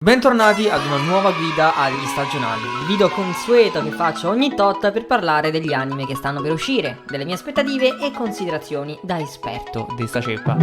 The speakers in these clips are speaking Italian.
Bentornati ad una nuova guida agli stagionali, il video consueto che faccio ogni tot per parlare degli anime che stanno per uscire, delle mie aspettative e considerazioni da esperto di sta ceppa.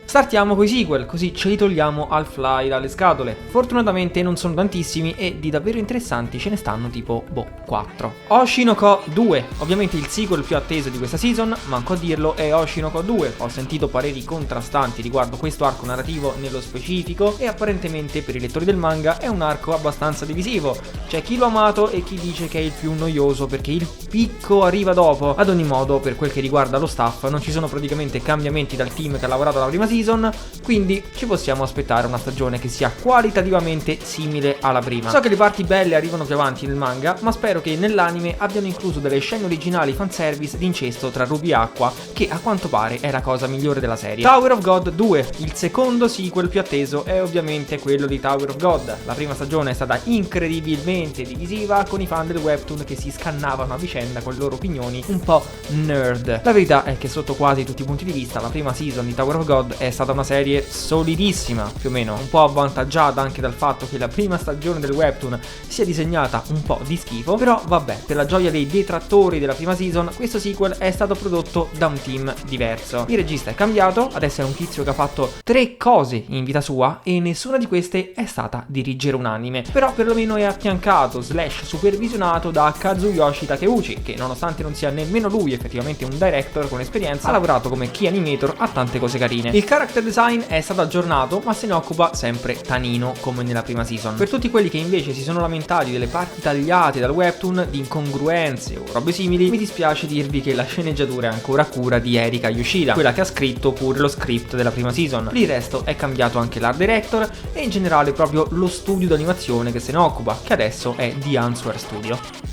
Startiamo coi sequel, così ce li togliamo al fly dalle scatole. Fortunatamente non sono tantissimi e di davvero interessanti ce ne stanno tipo, 4. Oshinoko 2, ovviamente il sequel più atteso di questa season, manco a dirlo, è Oshinoko 2. Ho sentito pareri contrastanti riguardo questo arco narrativo nello specifico e apparentemente per i lettori del manga è un arco abbastanza divisivo. C'è chi lo ha amato e chi dice che è il più noioso perché il picco arriva dopo. Ad ogni modo, per quel che riguarda lo staff, non ci sono praticamente cambiamenti dal team che ha lavorato alla prima season, quindi ci possiamo aspettare una stagione che sia qualitativamente simile alla prima. So che le parti belle arrivano più avanti nel manga, ma spero che nell'anime abbiano incluso delle scene originali fanservice di incesto tra Ruby e Aqua, che a quanto pare è la cosa migliore della serie. Tower of God 2, il secondo sequel più atteso, è ovviamente quello di Tower of God. La prima stagione è stata incredibilmente divisiva, con i fan del webtoon che si scannavano a vicenda con le loro opinioni un po' nerd. La verità è che sotto quasi tutti i punti di vista la prima season di Tower of God è stata una serie solidissima, più o meno, un po' avvantaggiata anche dal fatto che la prima stagione del webtoon sia disegnata un po' di schifo, però vabbè, per la gioia dei detrattori della prima season, questo sequel è stato prodotto da un team diverso. Il regista è cambiato, adesso è un tizio che ha fatto 3 cose in vita sua e nessuna di queste è stata dirigere un anime, però perlomeno è affiancato / supervisionato da Kazuyoshi Takeuchi, che nonostante non sia nemmeno lui effettivamente un director con esperienza, ha lavorato come key animator a tante cose carine. Il character design è stato aggiornato, ma se ne occupa sempre Tanino, come nella prima season. Per tutti quelli che invece si sono lamentati delle parti tagliate dal webtoon, di incongruenze o robe simili, mi dispiace dirvi che la sceneggiatura è ancora a cura di Erika Yoshida, quella che ha scritto pure lo script della prima season. Per il resto è cambiato anche l'art director e in generale proprio lo studio d'animazione che se ne occupa, che adesso è The Answer Studio.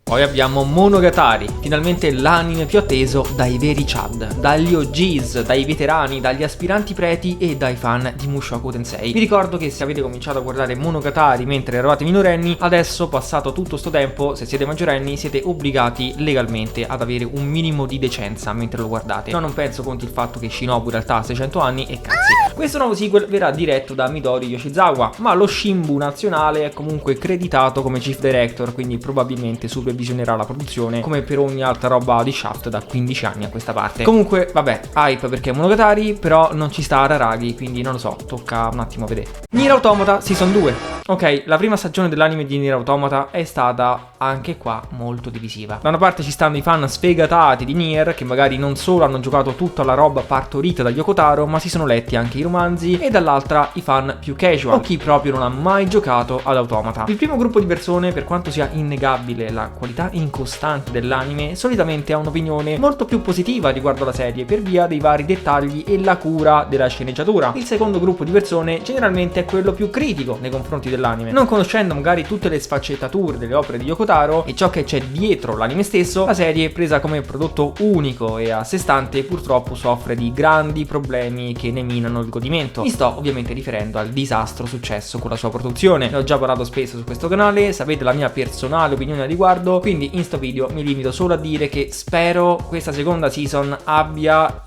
Poi abbiamo Monogatari, finalmente l'anime più atteso dai veri Chad, dagli OGs, dai veterani, dagli aspiranti preti e dai fan di Mushoku Tensei. Vi ricordo che se avete cominciato a guardare Monogatari mentre eravate minorenni, adesso passato tutto sto tempo, se siete maggiorenni, siete obbligati legalmente ad avere un minimo di decenza mentre lo guardate. No, non penso conti il fatto che Shinobu in realtà ha 600 anni e cazzi. Questo nuovo sequel verrà diretto da Midori Yoshizawa, ma lo Shimbu nazionale è comunque creditato come chief director, quindi probabilmente supervisionerà la produzione come per ogni altra roba di Shaft da 15 anni a questa parte. Comunque, vabbè, hype perché è Monogatari, però non ci sta Araragi, quindi non lo so, tocca un attimo vedere. Nier Automata Season 2. Ok, la prima stagione dell'anime di Nier Automata è stata anche qua molto divisiva. Da una parte ci stanno i fan sfegatati di Nier, che magari non solo hanno giocato tutta la roba partorita da Yoko Taro, ma si sono letti anche i romanzi, e dall'altra i fan più casual, o chi proprio non ha mai giocato ad Automata. Il primo gruppo di persone, per quanto sia innegabile la qualità incostante dell'anime, solitamente ha un'opinione molto più positiva riguardo alla serie per via dei vari dettagli e la cura della sceneggiatura. Il secondo gruppo di persone generalmente è quello più critico nei confronti dell'anime. Non conoscendo magari tutte le sfaccettature delle opere di Yoko Taro e ciò che c'è dietro l'anime stesso, la serie, presa come prodotto unico e a sé stante, purtroppo soffre di grandi problemi che ne minano il godimento. Mi sto ovviamente riferendo al disastro successo con la sua produzione. Ne ho già parlato spesso su questo canale, sapete la mia personale opinione al riguardo, quindi in sto video mi limito solo a dire che spero questa seconda season abbia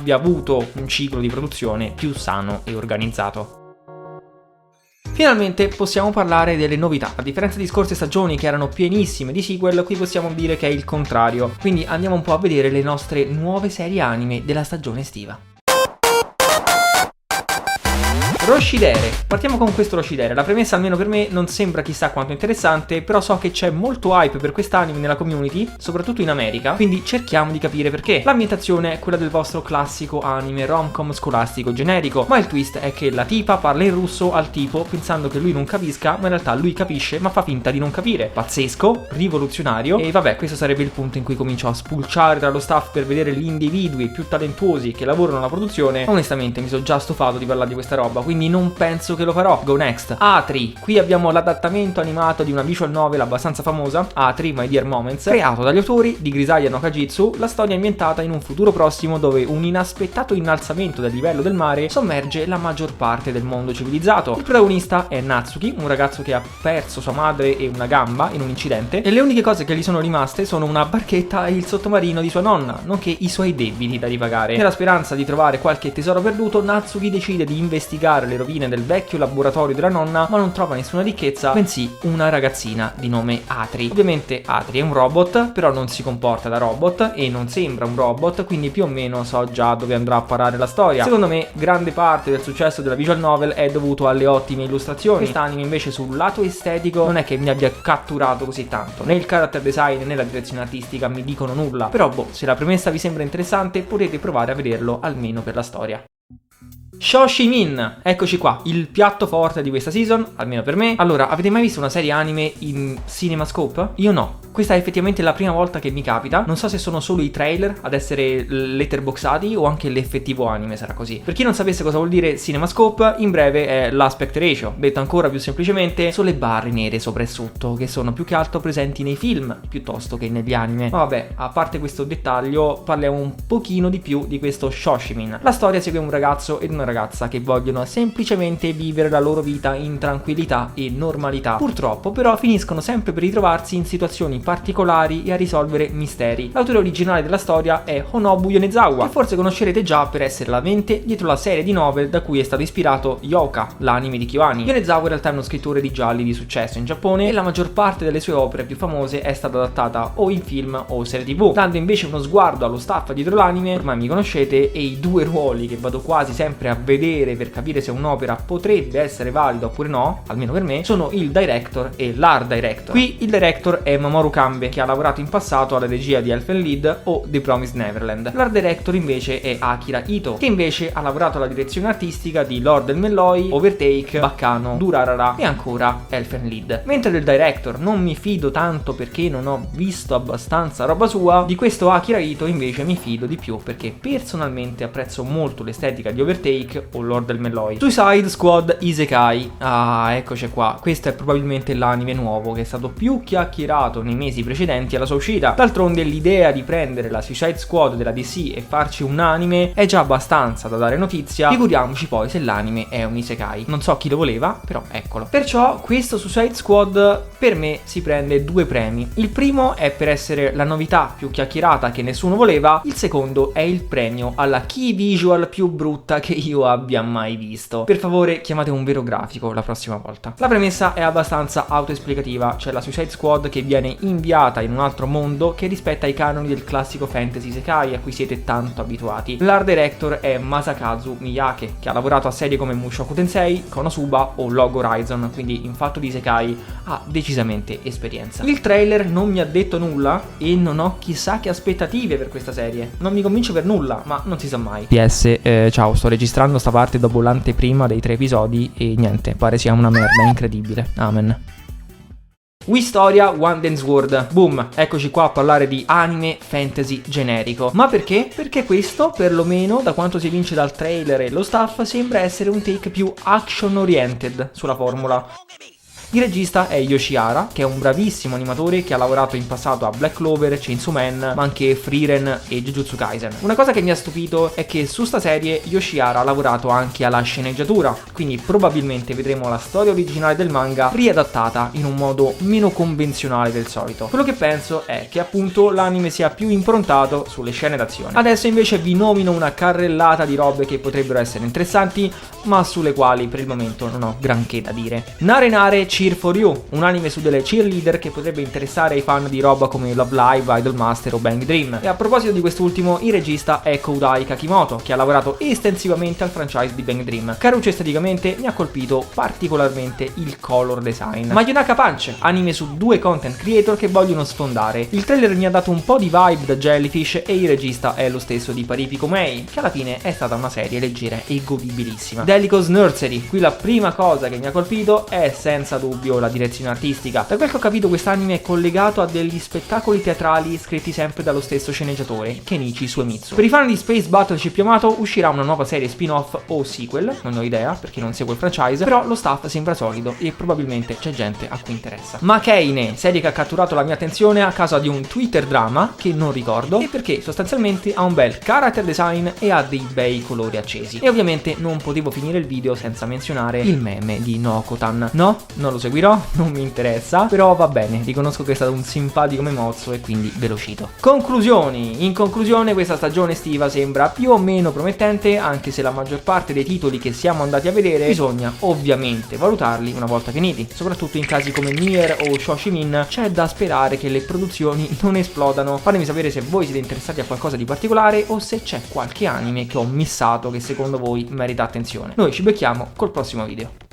avuto un ciclo di produzione più sano e organizzato. Finalmente possiamo parlare delle novità. A differenza di scorse stagioni che erano pienissime di sequel, qui possiamo dire che è il contrario. Quindi andiamo un po' a vedere le nostre nuove serie anime della stagione estiva. Roshidere. Partiamo con questo Roshidere. La premessa, almeno per me, non sembra chissà quanto interessante, però so che c'è molto hype per quest'anime nella community, soprattutto in America, quindi cerchiamo di capire perché. L'ambientazione è quella del vostro classico anime rom-com scolastico generico, ma il twist è che la tipa parla in russo al tipo pensando che lui non capisca, ma in realtà lui capisce ma fa finta di non capire. Pazzesco, rivoluzionario, e vabbè, questo sarebbe il punto in cui comincio a spulciare tra lo staff per vedere gli individui più talentuosi che lavorano alla produzione. Onestamente mi sono già stufato di parlare di questa roba, quindi quindi non penso che lo farò. Go next. Atri. Qui abbiamo l'adattamento animato di una visual novel abbastanza famosa, Atri, My Dear Moments, creato dagli autori di Grisaya no Kajitsu. La storia è ambientata in un futuro prossimo dove un inaspettato innalzamento del livello del mare sommerge la maggior parte del mondo civilizzato. Il protagonista è Natsuki, un ragazzo che ha perso sua madre e una gamba in un incidente, e le uniche cose che gli sono rimaste sono una barchetta e il sottomarino di sua nonna, nonché i suoi debiti da ripagare. Nella speranza di trovare qualche tesoro perduto, Natsuki decide di investigare le rovine del vecchio laboratorio della nonna, ma non trova nessuna ricchezza, bensì una ragazzina di nome Atri. Ovviamente Atri è un robot, però non si comporta da robot e non sembra un robot, quindi più o meno so già dove andrà a parare la storia. Secondo me grande parte del successo della visual novel è dovuto alle ottime illustrazioni. Quest'anime invece sul lato estetico non è che mi abbia catturato così tanto, né il character design né la direzione artistica mi dicono nulla, però boh, se la premessa vi sembra interessante potete provare a vederlo almeno per la storia. Shoshimin, eccoci qua, il piatto forte di questa season, almeno per me. Allora, avete mai visto una serie anime in CinemaScope? Io no. Questa è effettivamente la prima volta che mi capita. Non so se sono solo i trailer ad essere letterboxati o anche l'effettivo anime sarà così. Per chi non sapesse cosa vuol dire CinemaScope, in breve è l'aspect ratio. Detto ancora più semplicemente, sono le barre nere sopra e sotto, che sono più che altro presenti nei film piuttosto che negli anime. Ma vabbè, a parte questo dettaglio, parliamo un pochino di più di questo Shoshimin. La storia segue un ragazzo ed una ragazza che vogliono semplicemente vivere la loro vita in tranquillità e normalità. Purtroppo però finiscono sempre per ritrovarsi in situazioni particolari e a risolvere misteri. L'autore originale della storia è Honobu Yonezawa, che forse conoscerete già per essere la mente dietro la serie di novel da cui è stato ispirato Yoka, l'anime di KyoAni. Yonezawa in realtà è uno scrittore di gialli di successo in Giappone e la maggior parte delle sue opere più famose è stata adattata o in film o serie TV. Dando invece uno sguardo allo staff dietro l'anime, ormai mi conoscete, e i due ruoli che vado quasi sempre a vedere per capire se un'opera potrebbe essere valida oppure no, almeno per me, sono il director e l'art director. Qui il director è Mamoru Kanbe, che ha lavorato in passato alla regia di Elfen Lied o The Promised Neverland. L'art director invece è Akira Ito, che invece ha lavorato alla direzione artistica di Lord del Melloi, Overtake, Baccano, Durarara e ancora Elfen Lied. Mentre del director non mi fido tanto perché non ho visto abbastanza roba sua, di questo Akira Ito invece mi fido di più perché personalmente apprezzo molto l'estetica di Overtake o Lord del Melloi. Suicide Squad Isekai. Ah, eccoci qua. Questo è probabilmente l'anime nuovo che è stato più chiacchierato nei mesi precedenti alla sua uscita. D'altronde l'idea di prendere la Suicide Squad della DC e farci un anime è già abbastanza da dare notizia. Figuriamoci poi se l'anime è un Isekai. Non so chi lo voleva, però eccolo. Perciò questo Suicide Squad per me si prende due premi. Il primo è per essere la novità più chiacchierata che nessuno voleva. Il secondo è il premio alla key visual più brutta che io abbia mai visto. Per favore chiamate un vero grafico la prossima volta. La premessa è abbastanza autoesplicativa. C'è la Suicide Squad che viene inviata in un altro mondo che rispetta i canoni del classico fantasy isekai a cui siete tanto abituati. L'art director è Masakazu Miyake, che ha lavorato a serie come Mushoku Tensei, Konosuba o Log Horizon, quindi in fatto di isekai ha decisamente esperienza. Il trailer non mi ha detto nulla e non ho chissà che aspettative per questa serie. Non mi convince per nulla, ma non si sa mai. PS, ciao, sto registrando sta parte dopo l'anteprima dei 3 episodi e niente, pare sia una merda incredibile. Amen. Wistoria One Dance World. Boom, eccoci qua a parlare di anime fantasy generico. Ma perché? Perché questo, perlomeno da quanto si evince dal trailer e lo staff, sembra essere un take più action oriented sulla formula. Il regista è Yoshihara, che è un bravissimo animatore che ha lavorato in passato a Black Clover, Chainsaw Man, ma anche Frieren e Jujutsu Kaisen. Una cosa che mi ha stupito è che su sta serie Yoshihara ha lavorato anche alla sceneggiatura, quindi probabilmente vedremo la storia originale del manga riadattata in un modo meno convenzionale del solito. Quello che penso è che appunto l'anime sia più improntato sulle scene d'azione. Adesso invece vi nomino una carrellata di robe che potrebbero essere interessanti, ma sulle quali per il momento non ho granché da dire. Nare Nare Cheer for You, un anime su delle cheerleader che potrebbe interessare ai fan di roba come Love Live, Idolmaster o Bang Dream. E a proposito di quest'ultimo, il regista è Koudai Kakimoto, che ha lavorato estensivamente al franchise di Bang Dream. Caruccio esteticamente mi ha colpito particolarmente il color design. Mayonaka Punch, anime su 2 content creator che vogliono sfondare. Il trailer mi ha dato un po' di vibe da Jellyfish e il regista è lo stesso di Paripiko Mei, che alla fine è stata una serie leggera e godibilissima. Delico's Nursery, qui la prima cosa che mi ha colpito è senza dubbio dubbio la direzione artistica. Da quel che ho capito quest'anime è collegato a degli spettacoli teatrali scritti sempre dallo stesso sceneggiatore, Kenichi Suemitsu. Per i fan di Space Battleship Yamato uscirà una nuova serie spin-off o sequel, non ho idea perché non seguo il franchise, però lo staff sembra solido e probabilmente c'è gente a cui interessa. Makeine, serie che ha catturato la mia attenzione a causa di un Twitter drama che non ricordo e perché sostanzialmente ha un bel character design e ha dei bei colori accesi. E ovviamente non potevo finire il video senza menzionare il meme di Nokotan. No, non lo seguirò, non mi interessa, però va bene, riconosco che è stato un simpatico memozzo e quindi ve lo cito. Conclusioni. In conclusione, questa stagione estiva sembra più o meno promettente, anche se la maggior parte dei titoli che siamo andati a vedere bisogna ovviamente valutarli una volta finiti. Soprattutto in casi come Nier o Shoshimin c'è da sperare che le produzioni non esplodano. Fatemi sapere se voi siete interessati a qualcosa di particolare o se c'è qualche anime che ho missato che secondo voi merita attenzione. Noi ci becchiamo col prossimo video.